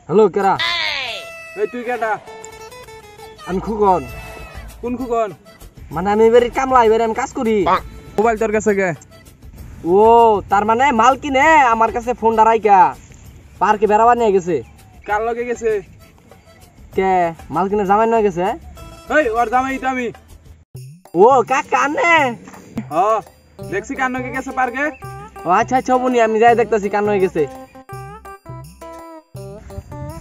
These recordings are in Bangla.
হ্যালো কেরা? এই তুই কেটা? আমি খুকন। কোন খুকন? মানে আমি এবারে কামলা, এবারে আমি কাজ করি। মোবাইল তোর কাছে গে? ও তার মানে মাল কিনে আমার কাছে ফোন দাঁড়াইকা পার্কে বেড়াবার নিয়ে গেছে। কার লগে গেছে? কে মাল কিনে জামাই নিয়ে গেছে? এই ওর জামাই তো আমি। ও কাকা আনে? হ দেখছি কার লগে গেছে পার্কে। ও আচ্ছা আচ্ছা বনি, আমি যাই দেখতেছি কান হয়ে গেছে।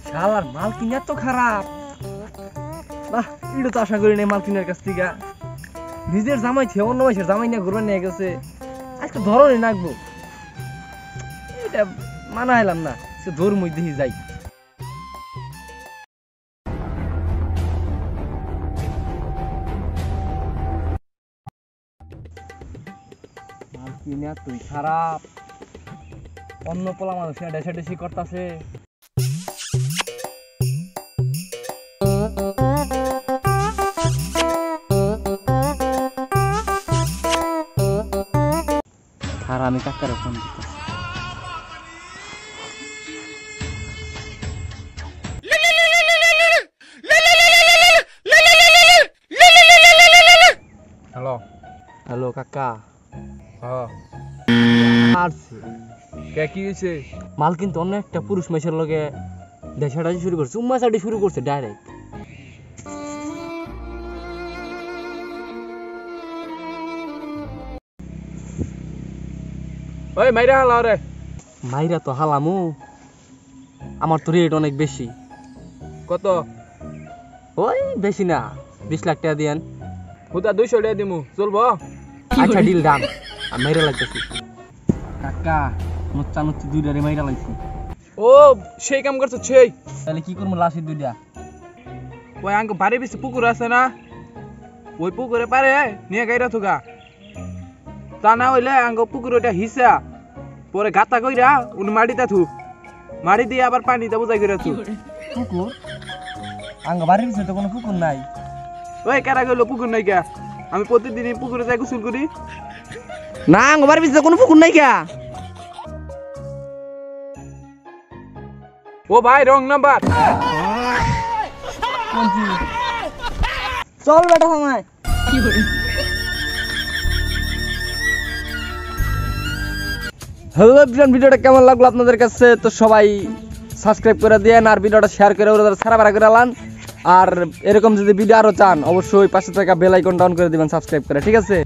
শালার মাল কিনে তো খারাপ না, এটা তো আশা করি নাই মাল কিনার কাছ থেকে। নিজের জামাই ছে অন্য মাসের জামাই নিয়ে ঘুরবার নিয়ে গেছে, আজকে ধরনই নাকবো। এটা মানা হইলাম না, সে ধর মধ্যে যাই। মাল কিনে তুই খারাপ, অন্য পোলা মানুষ ডেসাডেসি করতেছে। আর আমি কাকারে ফোন দিতেছি। হ্যালো হ্যালো কাকা। হ্যাঁ আসছে কে কি হইছে? মাল কিন্তু অন্য একটা পুরুষ মেশের লগে দেশাডাজি শুরু করছে, উম্মাচাটি শুরু করছে ডাইরেক্ট। ওই মাইরা হালা রে। মাইরা তো হালামু, আমার তো রেট অনেক বেশি। কত? ওই বেশি না, 20 লাখ টাকা দিয়েন। হুতা 200 টাকা দিমু, চলবো? আচ্ছা ডিল ডান। আমি মাইরা লাগতেছি কাকা, নুচ্চা নুচ্চি দুইটারে মাইরা লাগছি। ও সেই কাম করছ সেই। তাহলে কি করবো লাশের দুইটা? ওই আঙ্ক বাড়ি বেশি পুকুর আছে না, ওই পুকুরে পারে নিয়ে গাইরা থুকা। তা না হইলে আঙ্ক পুকুর ওইটা হিসা পরে গাতা কইরা উনি মাটিতে থু, মাটি দিয়ে আবার পানিতে বুঝাই কইরা থু। পুকুর? আঙ্গ বাড়ির পিছনে তো কোনো পুকুর নাই। ওই কারা গেলো পুকুর নাই কে? আমি প্রতিদিনই পুকুরে যাই গোসল করি। না আঙ্গ বাড়ির পিছনে কোনো পুকুর নাই কে? ও ভাই রং নাম্বার। চল বেটা সময়। হ্যালো এভরিওয়ান, ভিডিওটা কেমন লাগলো আপনাদের কাছে? তো সবাই সাবস্ক্রাইব করে দেন আর ভিডিওটা শেয়ার করে ওরা সারা বাড়া করে আলান। আর এরকম যদি ভিডিও আরো চান অবশ্যই পাশে থাকা বেল আইকনটা অন করে দিবেন সাবস্ক্রাইব করে, ঠিক আছে?